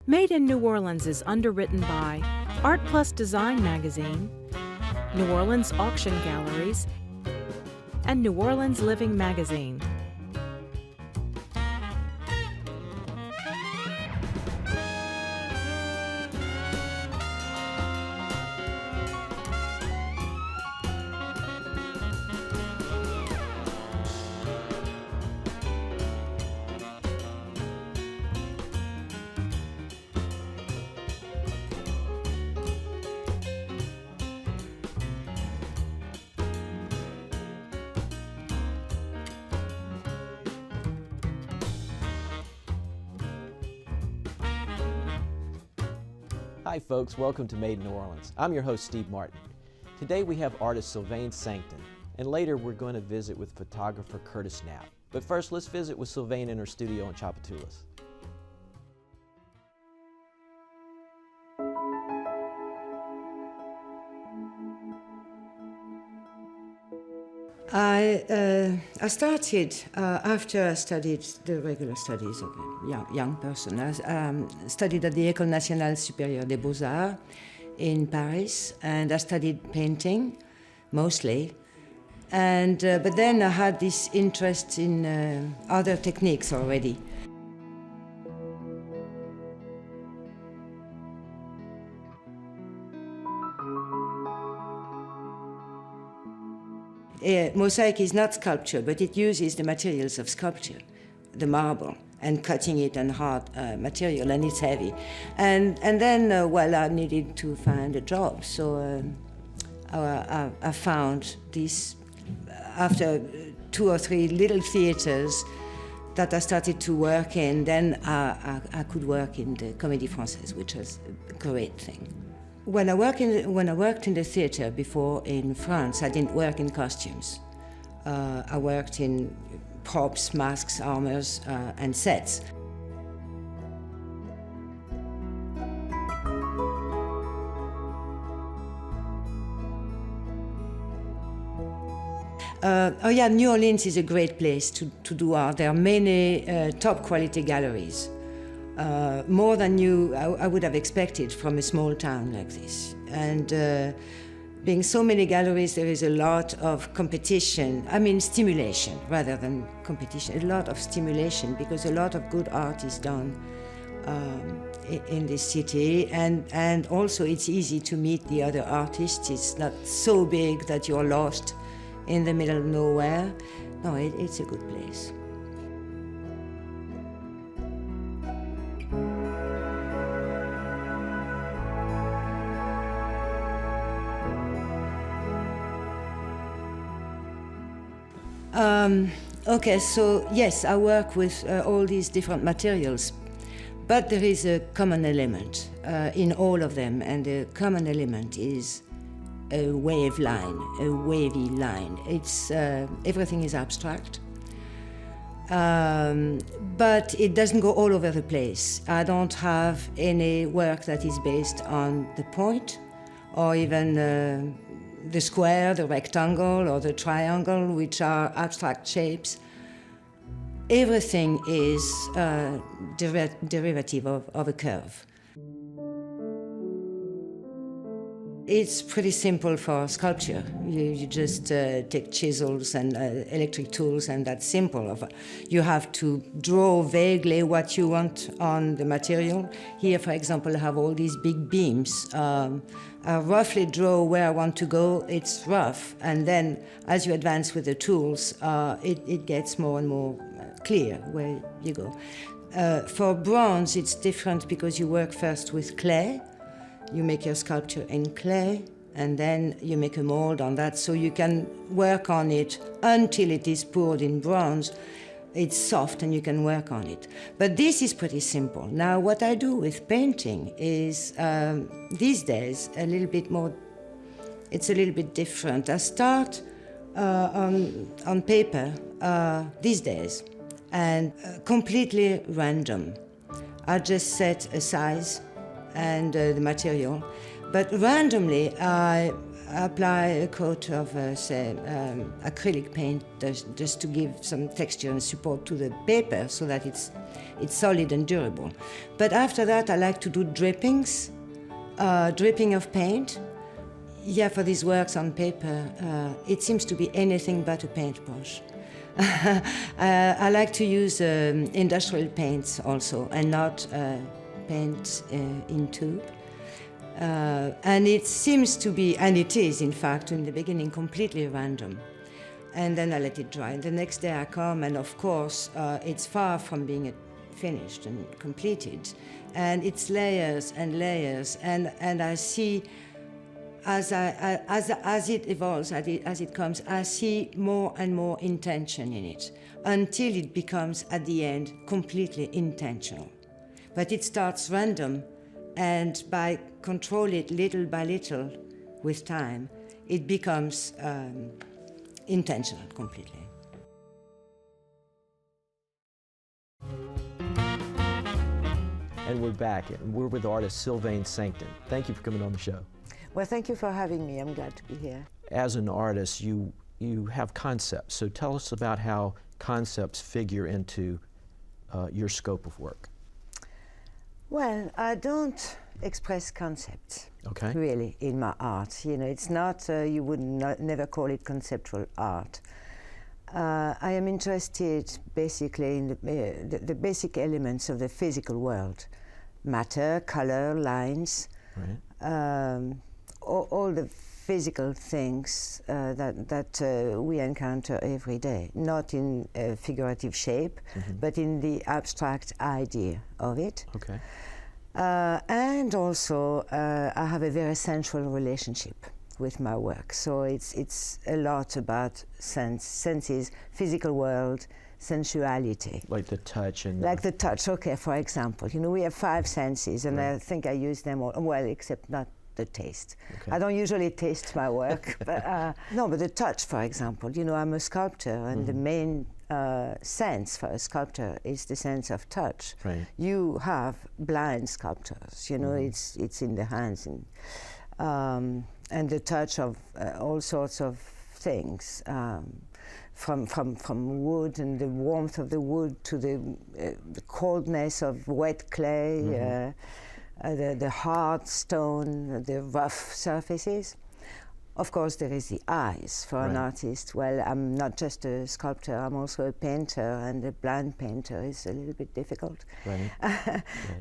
Made in New Orleans is underwritten by Art Plus Design Magazine, New Orleans Auction Galleries, and New Orleans Living Magazine. Hi folks, welcome to Made in New Orleans. I'm your host Steve Martin. Today we have artist Sylvaine Sancton, and later we're going to visit with photographer Curtis Knapp. But first, let's visit with Sylvaine in her studio in Tchoupitoulas. I started after I studied the regular studies of a young person. I studied at the École Nationale Supérieure des Beaux-Arts in Paris, and I studied painting mostly. And but then I had this interest in other techniques already. Mosaic is not sculpture, but it uses the materials of sculpture, the marble, and cutting it on hard material, and it's heavy. And then, well, I needed to find a job, so I found this after 2 or 3 little theaters that I started to work in. Then I could work in the Comédie Française, which was a great thing. When I worked in the theater before in France, I didn't work in costumes. I worked in props, masks, armors, and sets. Oh yeah, New Orleans is a great place to do art. There are many top quality galleries. More than I would have expected from a small town like this. And being so many galleries, there is a lot of competition. I mean, stimulation rather than competition. A lot of stimulation, because a lot of good art is done in this city. And also it's easy to meet the other artists. It's not so big that you're lost in the middle of nowhere. No, it's a good place. Okay, so yes, I work with all these different materials, but there is a common element in all of them, and the common element is a wave line, a wavy line. It's everything is abstract, but it doesn't go all over the place. I don't have any work that is based on the point, or even the square, the rectangle, or the triangle, which are abstract shapes. Everything is derivative of a curve. It's pretty simple for sculpture. You just take chisels and electric tools, and that's simple. You have to draw vaguely what you want on the material. Here, for example, I have all these big beams. I roughly draw where I want to go. It's rough, and then as you advance with the tools, it gets more and more clear where you go. For bronze, it's different because you work first with clay. You make your sculpture in clay, and then you make a mold on that, so you can work on it until it is poured in bronze. It's soft and you can work on it. But this is pretty simple. Now, what I do with painting is, these days, a little bit more, it's a little bit different. I start on paper these days, and completely random. I just set a size and the material, but randomly I apply a coat of, say, acrylic paint just to give some texture and support to the paper so that it's solid and durable. But after that, I like to do drippings, dripping of paint. Yeah, for these works on paper, it seems to be anything but a paintbrush. I like to use industrial paints also, and not paint in tube. And it seems to be, and it is in fact in the beginning, completely random. And then I let it dry. And the next day I come, and of course it's far from being finished and completed. And it's layers and layers, and I see as it evolves, as it comes, I see more and more intention in it, until it becomes, at the end, completely intentional. But it starts random, and by control it little by little, with time, it becomes intentional completely. And we're back, and we're with artist Sylvaine Sancton. Thank you for coming on the show. Well, thank you for having me. I'm glad to be here. As an artist, you have concepts. So tell us about how concepts figure into your scope of work. Well, I don't express concepts, Okay. really, in my art. You know, it's not, you would never call it conceptual art. I am interested basically in the basic elements of the physical world. Matter, color, lines, Right. All the physical things that we encounter every day, not in a figurative shape, but in the abstract idea of it. Okay. And also, I have a very sensual relationship with my work. So it's a lot about senses, physical world, sensuality. Like the touch and... Like the touch, okay, for example. You know, we have 5 senses, and I think I use them all, well, except not the taste. Okay. I don't usually taste my work, but no, but the touch, for example. You know, I'm a sculptor, and the main sense for a sculptor is the sense of touch. Right. You have blind sculptors, you know, it's in the hands, and the touch of all sorts of things, from wood and the warmth of the wood to the coldness of wet clay, the hard stone, the rough surfaces. Of course, there is the eyes for an artist. Well, I'm not just a sculptor, I'm also a painter, and a blind painter is a little bit difficult. Right.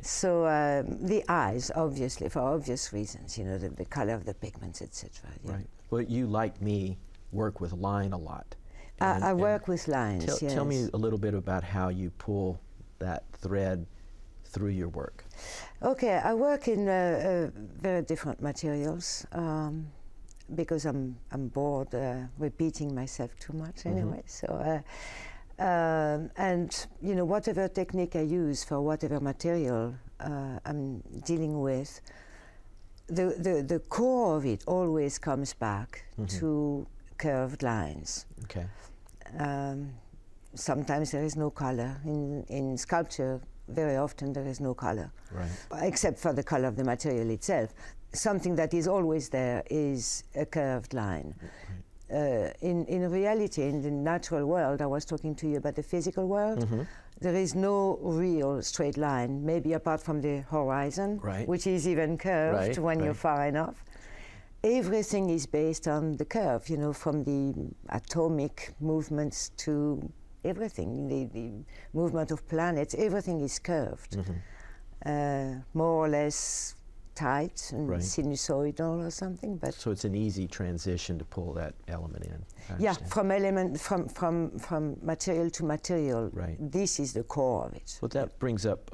So the eyes, obviously, for obvious reasons, you know, the color of the pigments, etc. Yeah. Right. Well, you, like me, work with line a lot. I work with lines, yes. Tell me a little bit about how you pull that thread through your work. Okay, I work in very different materials. Because I'm bored repeating myself too much anyway. So, and you know, whatever technique I use for whatever material I'm dealing with, the core of it always comes back to curved lines. Okay. Sometimes there is no color. In sculpture, very often there is no color, except for the color of the material itself. Something that is always there is a curved line. In reality, in the natural world, I was talking to you about the physical world, there is no real straight line, maybe apart from the horizon, which is even curved when you're far enough. Everything is based on the curve, you know, from the atomic movements to everything, the movement of planets, everything is curved, more or less tight and sinusoidal or something, but so it's an easy transition to pull that element in. Yeah, from material to material. This is the core of it. Well, that brings up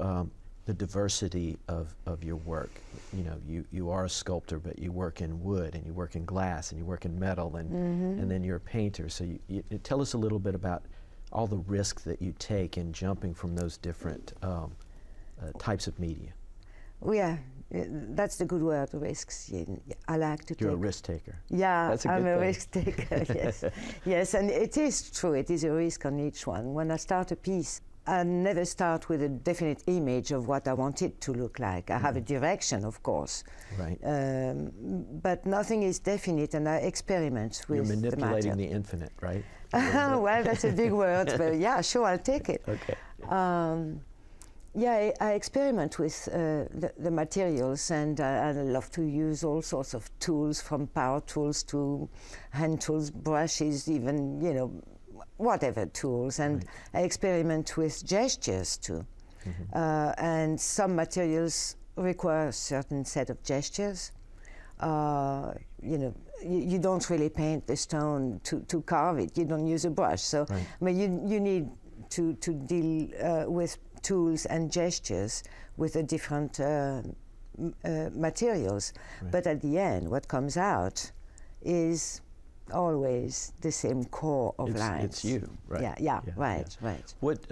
the diversity of your work. You know, you are a sculptor, but you work in wood, and you work in glass, and you work in metal, and then you're a painter. So you tell us a little bit about all the risks that you take in jumping from those different types of media. Well, yeah, that's the good word, risks. I like to You're a risk taker. Yeah, that's a good I'm a thing. risk taker, yes. Yes, and it is true, it is a risk on each one. When I start a piece, I never start with a definite image of what I want it to look like. I have a direction, of course, Right. but nothing is definite, and I experiment with You're the manipulating matter. the infinite, right? Well, that's a big word, but yeah, sure, I'll take it. Okay. Yeah, I experiment with the materials, and I love to use all sorts of tools, from power tools to hand tools, brushes, even, you know, whatever tools. And I experiment with gestures too. And some materials require a certain set of gestures. You know, you don't really paint the stone to carve it. You don't use a brush. So, Right. I mean, you need to deal with tools and gestures with the different materials. Right. But at the end, what comes out is always the same core of lines. It's you, right? Yeah, right. What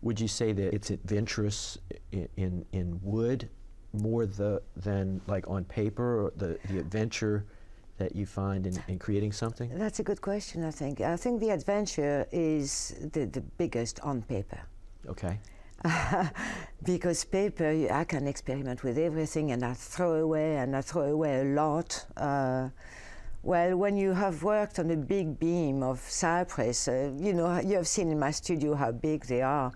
would you say that it's adventurous in wood more than like on paper, or the adventure that you find in creating something? That's a good question, I think. I think the adventure is the biggest on paper. Okay. Because paper, I can experiment with everything, and I throw away a lot. Well, when you have worked on a big beam of cypress, you know, you have seen in my studio how big they are.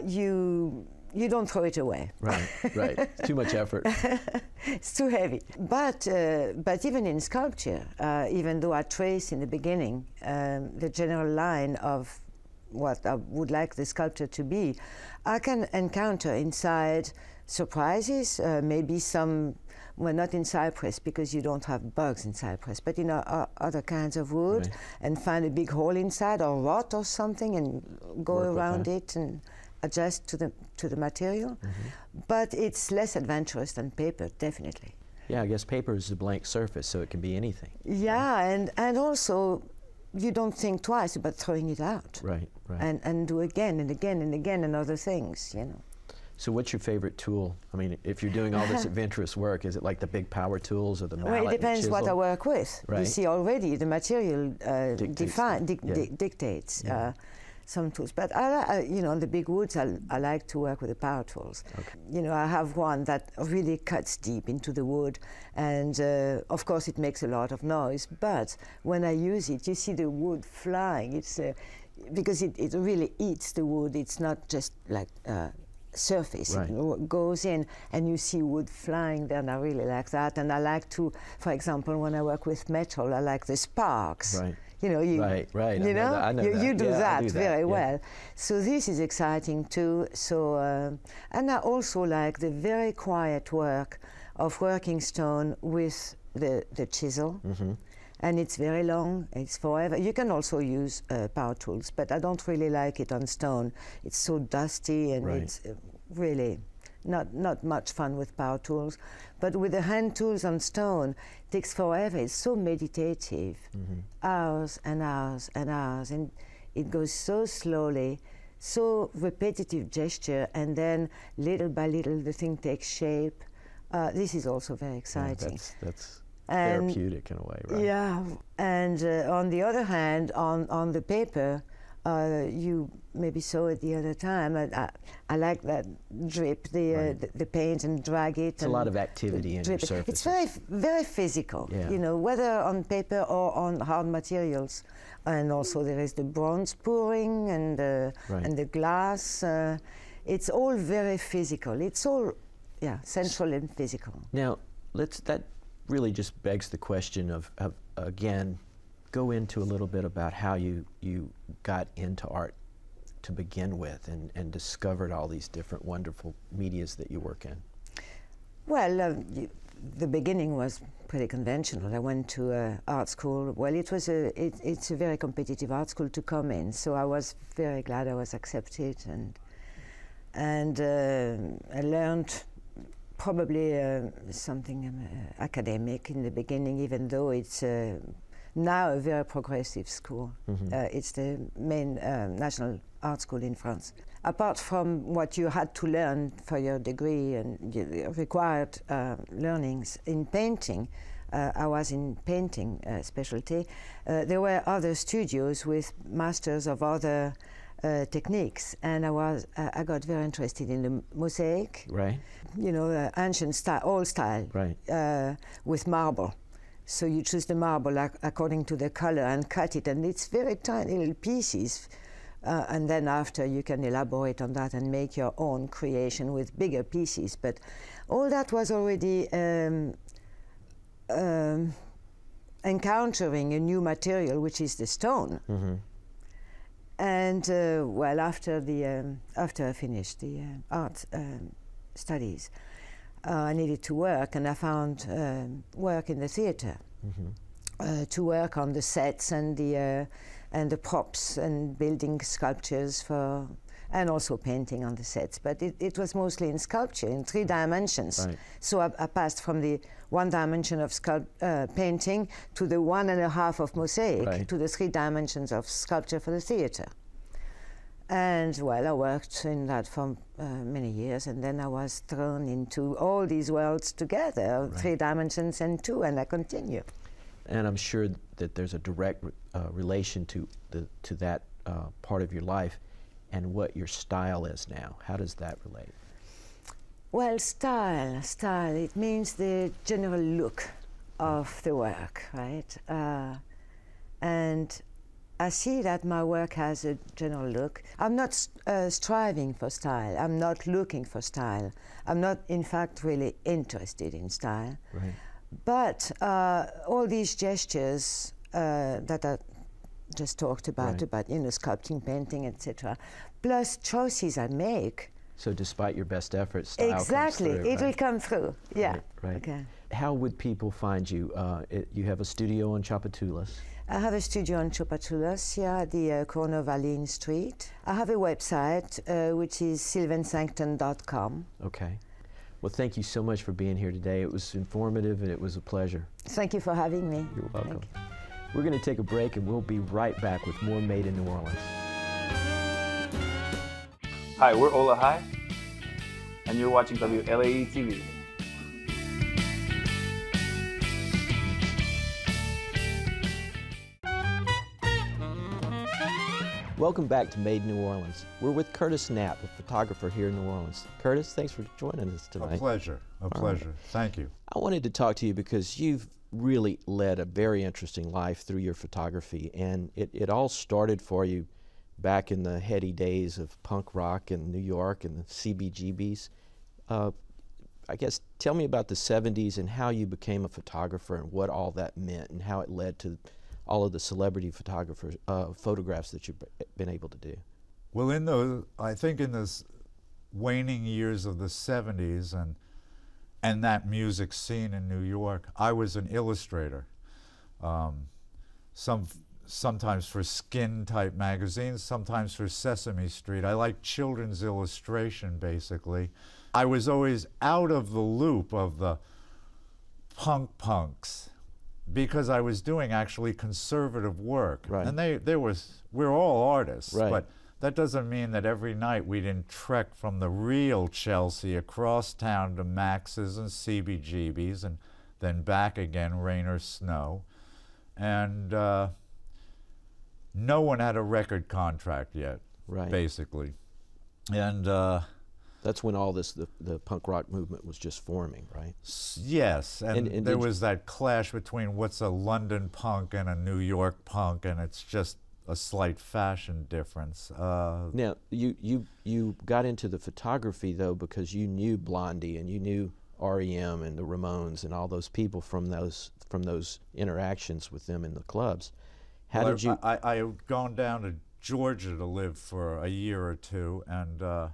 You don't throw it away. Right. It's too much effort. It's too heavy. But even in sculpture, even though I trace in the beginning the general line of what I would like the sculpture to be, I can encounter inside surprises, maybe some, well, not in cypress because you don't have bugs in cypress, but in other kinds of wood, Right. and find a big hole inside, or rot or something, and go Work with around that. it and adjust to the material. But it's less adventurous than paper, definitely. Yeah, I guess paper is a blank surface, so it can be anything. Yeah, and also you don't think twice about throwing it out. Right. And do again and again and again and other things, you know. So what's your favorite tool? I mean, if you're doing all this adventurous work, is it like the big power tools or the mallet? Well, it depends and what I chisel? work with. You Right. see, already the material Dictates dictates Yeah. some tools. But you know, on the big woods, I like to work with the power tools. Okay. You know, I have one that really cuts deep into the wood, and of course it makes a lot of noise. But when I use it, you see the wood flying. It's because it really eats the wood. It's not just like surface. Right. It goes in, and you see wood flying there, and I really like that. And I like to, for example, when I work with metal, I like the sparks. Right. You know, Right. You know, I know you that. do Yeah, I that do that, very yeah. well. So this is exciting too. So, and I also like the very quiet work of working stone with the chisel. And it's very long, it's forever. You can also use power tools, but I don't really like it on stone. It's so dusty, and Right. it's really not much fun with power tools. But with the hand tools on stone, it takes forever. It's so meditative, hours and hours and hours, and it goes so slowly, so repetitive gesture, and then little by little the thing takes shape. This is also very Yeah, exciting. that's And- therapeutic in a way, right? Yeah, and on the other hand, on the paper, you maybe saw it the other time. I like that drip, the paint, and drag it. It's a lot of activity in your surfaces. It's very physical, Yeah. you know, whether on paper or on hard materials. And also there is the bronze pouring and Right. and the glass. It's all very physical. It's all, yeah, sensual and physical. Now, that really just begs the question of again, go into a little bit about how you got into art to begin with, and discovered all these different wonderful medias that you work in. Well, the beginning was pretty conventional. I went to art school. Well, it's a very competitive art school to come in, so I was very glad I was accepted, and I learned probably something academic in the beginning, even though it's now a very progressive school. It's the main national art school in France. Apart from what you had to learn for your degree and required learnings in painting, I was in painting specialty. There were other studios with masters of other techniques, and I got very interested in the mosaic, Right. you know, ancient style, old style, Right. with marble. So you choose the marble according to the color and cut it, and it's very tiny little pieces. And then after you can elaborate on that and make your own creation with bigger pieces. But all that was already encountering a new material, which is the stone. Mm-hmm. And well, after I finished the art studies, I needed to work, and I found work in the theater. Mm-hmm. To work on the sets and the props and building sculptures for, and also painting on the sets. But it was mostly in sculpture, in 3 dimensions. Right. So I passed from the 1 dimension of painting to the 1.5 of mosaic, Right. to the 3 dimensions of sculpture for the theater. And well, I worked in that for many years, and then I was thrown into all these worlds together, Right. 3 dimensions and 2, and I continue. And I'm sure that there's a direct relation to that part of your life and what your style is now. How does that relate? Well, style, it means the general look of the work, right? And I see that my work has a general look. I'm not striving for style. I'm not looking for style. I'm not, in fact, really interested in style. Right. But all these gestures that I just talked about, Right. you know, sculpting, painting, etc., plus choices I make. So despite your best efforts, style Exactly, comes through, it will come through. Yeah. Right, right. Okay. How would people find you? You have a studio on Chapatulas. I have a studio on Chapatulas, yeah, at the corner of Aline Street. I have a website, which is sylvainesancton.com. Okay. Well, thank you so much for being here today. It was informative and it was a pleasure. Thank you for having me. You're welcome. Thank you. We're going to take a break and we'll be right back with more Made in New Orleans. Hi, we're Ola High, and you're watching WLAE TV. Welcome back to Made in New Orleans. We're with Curtis Knapp, a photographer here in New Orleans. Curtis, thanks for joining us tonight. A pleasure, a pleasure. Thank you. I wanted to talk to you because you've really led a very interesting life through your photography, and it all started for you back in the heady days of punk rock in New York and the CBGBs. I guess tell me about the 70s and how you became a photographer and what all that meant and how it led to all of the celebrity photographs that you've been able to do. Well, I think in the waning years of the 70s and that music scene in New York, I was an illustrator. Sometimes for Skin-type magazines, sometimes for Sesame Street. I like children's illustration, basically. I was always out of the loop of the punks because I was doing actually conservative work. Right. And we're all artists, Right. but that doesn't mean that every night we didn't trek from the real Chelsea across town to Max's and CBGB's and then back again, rain or snow. And no one had a record contract yet, Right. basically. And That's when all this, the punk rock movement was just forming, right? yes, and And there did was that clash between what's a London punk and a New York punk, and it's just a slight fashion difference. Now, you got into the photography, though, because you knew Blondie and you knew REM and the Ramones and all those people from those interactions with them in the clubs. How Well, did you... I had gone down to Georgia to live for a year or two and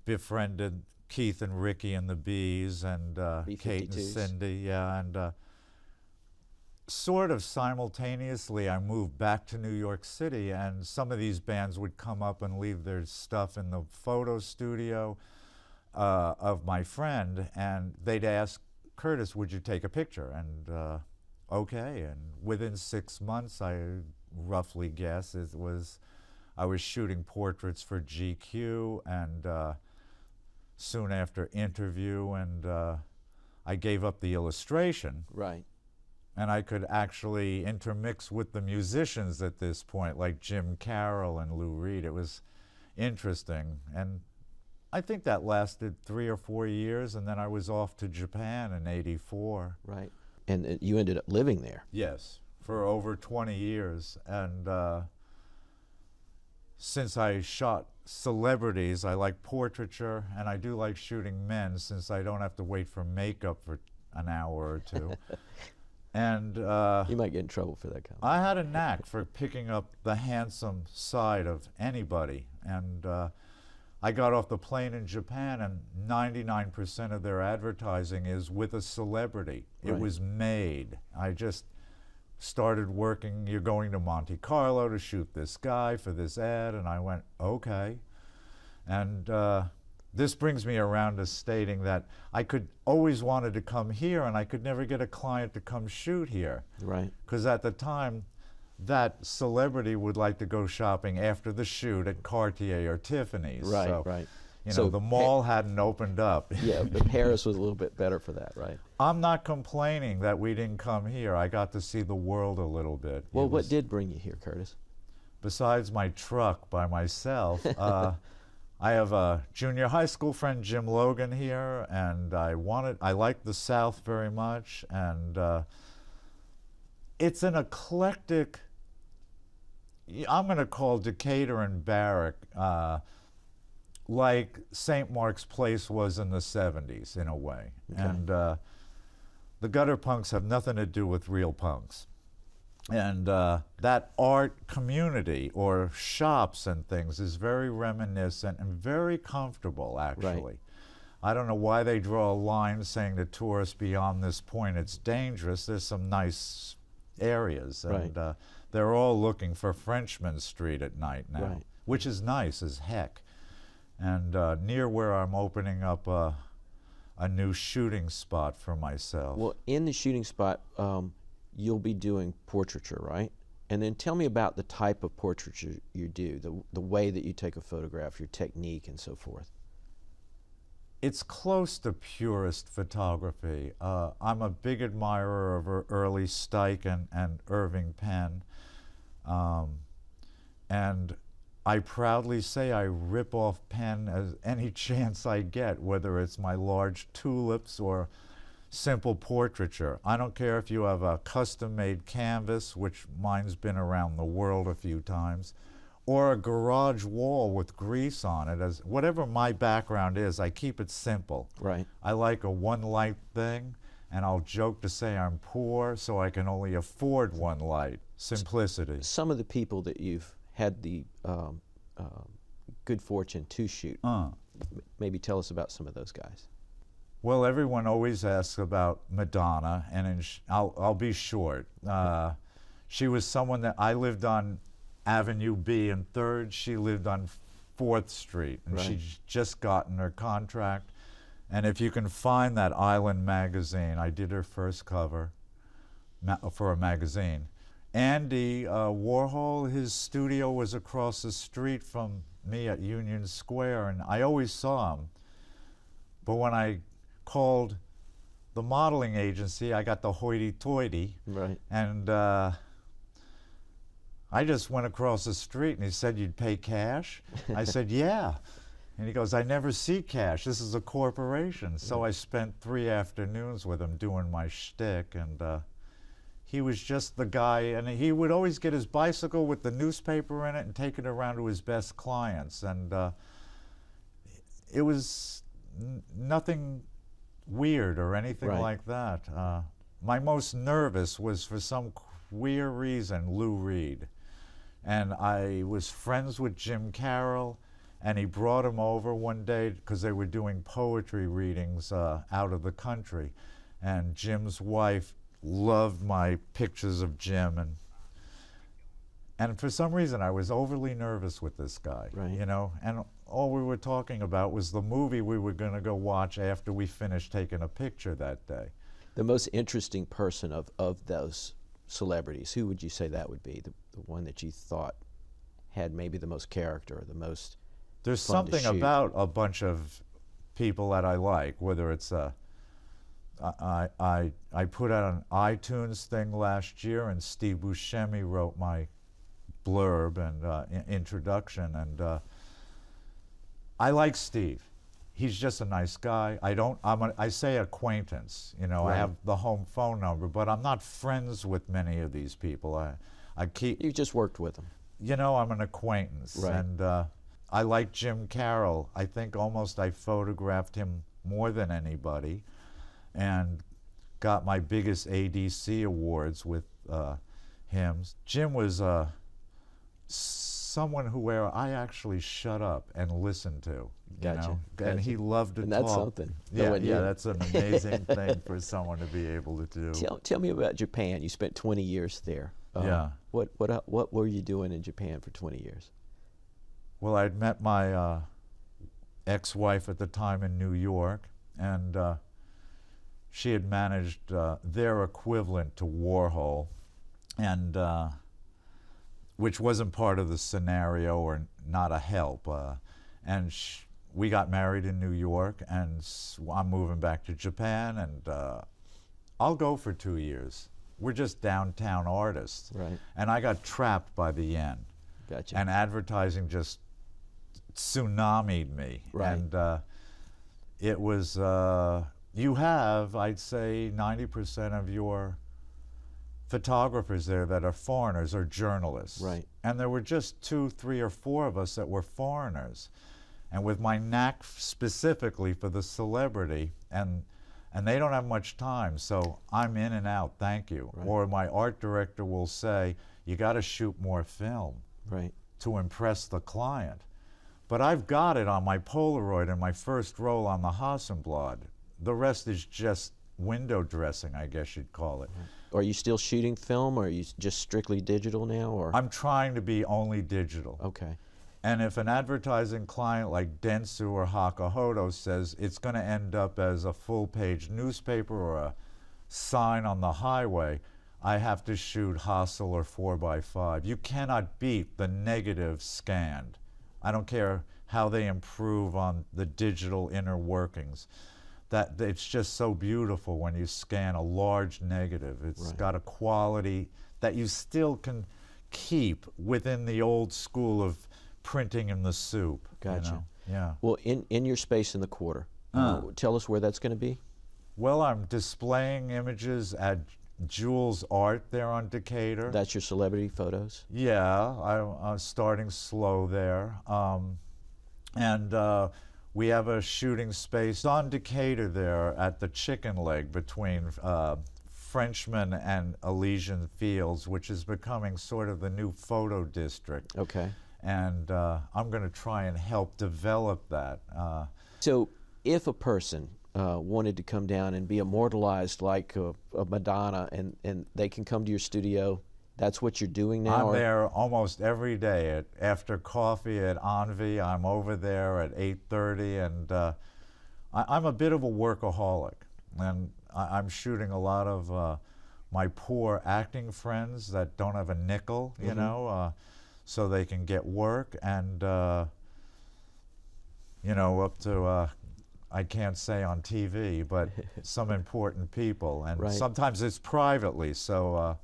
befriended Keith and Ricky and the Bees and Kate and B-52s. Cindy, yeah, and sort of simultaneously I moved back to New York City, and some of these bands would come up and leave their stuff in the photo studio of my friend, and they'd ask, Curtis, would you take a picture? And okay, and within 6 months, I roughly guess, I was shooting portraits for GQ, and soon after Interview, and I gave up the illustration. Right. and I could actually intermix with the musicians at this point, like Jim Carroll and Lou Reed. It was interesting, and I think that lasted 3 or 4 years, and then I was off to Japan in '84. Right. And you ended up living there. Yes, for over 20 years. And since I shot celebrities, I like portraiture, and I do like shooting men since I don't have to wait for makeup for an hour or two. And You might get in trouble for that comment. I had a knack for picking up the handsome side of anybody. And I got off the plane in Japan, and 99% of their advertising is with a celebrity. It Right. was made. I just started working. You're going to Monte Carlo to shoot this guy for this ad, and I went, okay. And this brings me around to stating that I could always wanted to come here, and I could never get a client to come shoot here. Right. Because at the time, that celebrity would like to go shopping after the shoot at Cartier or Tiffany's. Right, So, right. You So know, the mall hadn't opened up. Yeah, but Paris was a little bit better for that, right? I'm not complaining that we didn't come here. I got to see the world a little bit. Well, It what was- did bring you here, Curtis? Besides my truck by myself, I have a junior high school friend, Jim Logan, here, and I like the South very much, and it's an eclectic, I'm going to call Decatur and Barrack like St. Mark's Place was in the 70s, in a way. Okay. And the gutter punks have nothing to do with real punks. And that art community or shops and things is very reminiscent and very comfortable, actually. Right. I don't know why they draw a line saying to tourists beyond this point it's dangerous. There's some nice areas. And Right. they're all looking for Frenchman Street at night now, Right. which is nice as heck. And near where I'm opening up a new shooting spot for myself. Well, in the shooting spot, you'll be doing portraiture, right? And then tell me about the type of portraiture you do, the way that you take a photograph, your technique, and so forth. It's close to purist photography. I'm a big admirer of early Steichen and Irving Penn. And I proudly say I rip off Penn as any chance I get, whether it's my large tulips or simple portraiture. I don't care if you have a custom-made canvas, which mine's been around the world a few times, or a garage wall with grease on it. As whatever my background is, I keep it simple. Right. I like a one light thing, and I'll joke to say I'm poor, so I can only afford one light. Simplicity. Some of the people that you've had the good fortune to shoot, maybe tell us about some of those guys. Well, everyone always asks about Madonna, and I'll be short. She was someone that I lived on Avenue B and 3rd. She lived on 4th Street, and Right. she'd just gotten her contract. And if you can find that Island magazine, I did her first cover for a magazine. Andy Warhol, his studio was across the street from me at Union Square, and I always saw him. But when I called the modeling agency, I got the hoity-toity. Right. And I just went across the street, and he said, "You'd pay cash?" I said, "Yeah." And he goes, "I never see cash. This is a corporation." So I spent 3 afternoons with him doing my shtick, and he was just the guy. And he would always get his bicycle with the newspaper in it and take it around to his best clients. And it was nothing weird or anything Right. like that. My most nervous was, for some queer reason, Lou Reed. And I was friends with Jim Carroll, and he brought him over one day because they were doing poetry readings out of the country. And Jim's wife loved my pictures of Jim, and for some reason I was overly nervous with this guy, Right. you know, and all we were talking about was the movie we were going to go watch after we finished taking a picture that day. The most interesting person of those celebrities, who would you say that would be? The one that you thought had maybe the most character, the most There's fun to something shoot? about a bunch of people that I like, whether it's I put out an iTunes thing last year, and Steve Buscemi wrote my blurb and introduction, and I like Steve. He's just a nice guy. I say acquaintance, you know, Right. I have the home phone number, but I'm not friends with many of these people. I keep, You just worked with him. you know, I'm an acquaintance. Right. And I like Jim Carroll. I think almost I photographed him more than anybody, and got my biggest ADC awards with him. Jim was someone where I actually shut up and listened to. You Gotcha, know? gotcha. And he loved to And talk. that's something. Yeah, Knowing yeah, you. that's an amazing thing for someone to be able to do. Tell me about Japan. You spent 20 years there. Yeah. What were you doing in Japan for 20 years? Well, I'd met my ex-wife at the time in New York, and she had managed their equivalent to Warhol, and which wasn't part of the scenario or not a help. And we got married in New York, and I'm moving back to Japan, and I'll go for 2 years. We're just downtown artists. Right. And I got trapped by the yen. Gotcha. And advertising just tsunami'd me. Right. And it was, you have, I'd say, 90% of your photographers there that are foreigners or journalists. Right. And there were just 2, 3, or 4 of us that were foreigners. And with my knack specifically for the celebrity, and they don't have much time, so I'm in and out, thank you. Right. Or my art director will say, you got to shoot more film Right. to impress the client. But I've got it on my Polaroid and my first roll on the Hasselblad. The rest is just window dressing, I guess you'd call it. Are you still shooting film, or are you just strictly digital now? Or I'm trying to be only digital. okay. And if an advertising client like Dentsu or Hakuhodo says it's going to end up as a full-page newspaper or a sign on the highway, I have to shoot Hassel or 4x5. You cannot beat the negative scanned. I don't care how they improve on the digital inner workings. That it's just so beautiful when you scan a large negative. It's Right. got a quality that you still can keep within the old school of printing in the soup. Gotcha. You know? Yeah. Well, in your space in the quarter, tell us where that's going to be. Well, I'm displaying images at Jules Art there on Decatur. That's your celebrity photos. Yeah, I'm starting slow there. And we have a shooting space on Decatur there at the Chicken Leg between Frenchman and Elysian Fields, which is becoming sort of the new photo district. Okay. And I'm going to try and help develop that. So, if a person wanted to come down and be immortalized like a Madonna, and they can come to your studio, that's what you're doing now? I'm there almost every day. After coffee at Envy, I'm over there at 8:30, and I'm a bit of a workaholic. And I'm shooting a lot of my poor acting friends that don't have a nickel, you know, so they can get work, and you know, up to I can't say on TV, but some important people, and Right. sometimes it's privately. So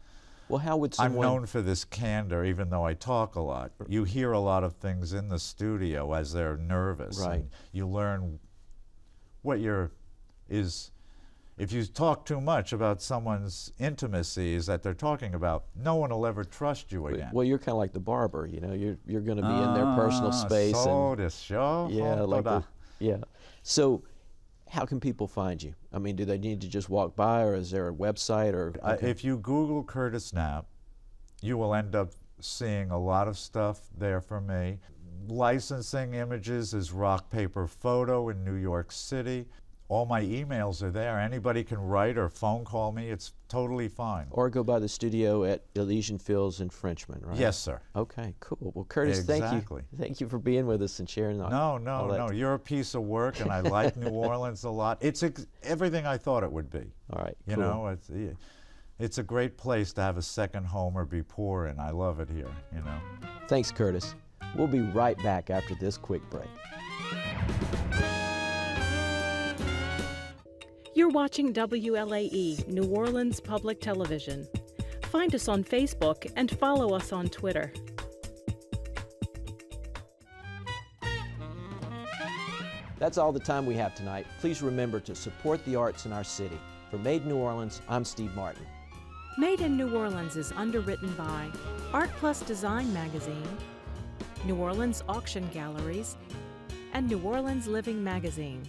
well, how would I'm someone? known for this candor, even though I talk a lot. You hear a lot of things in the studio as they're nervous, Right. and you learn what is. If you talk too much about someone's intimacies that they're talking about, no one will ever trust you again. Well, you're kind of like the barber, you know. You're going to be in their personal space, so and this show, yeah, like yeah. So, how can people find you? I mean, do they need to just walk by, or is there a website, or? Okay. If you Google Curtis Knapp, you will end up seeing a lot of stuff there for me. Licensing images is Rock Paper Photo in New York City. All my emails are there. Anybody can write or phone call me. It's totally fine. Or go by the studio at Elysian Fields in Frenchman, right? Yes, sir. Okay, cool. Well, Curtis, Exactly. Thank you for being with us and sharing all No, all that. no. You're a piece of work, and I like New Orleans a lot. It's everything I thought it would be. All right, You cool. know, it's a great place to have a second home or be poor in. I love it here, you know. Thanks, Curtis. We'll be right back after this quick break. You're watching WLAE, New Orleans Public Television. Find us on Facebook and follow us on Twitter. That's all the time we have tonight. Please remember to support the arts in our city. For Made New Orleans, I'm Steve Martin. Made in New Orleans is underwritten by Art Plus Design Magazine, New Orleans Auction Galleries, and New Orleans Living Magazine.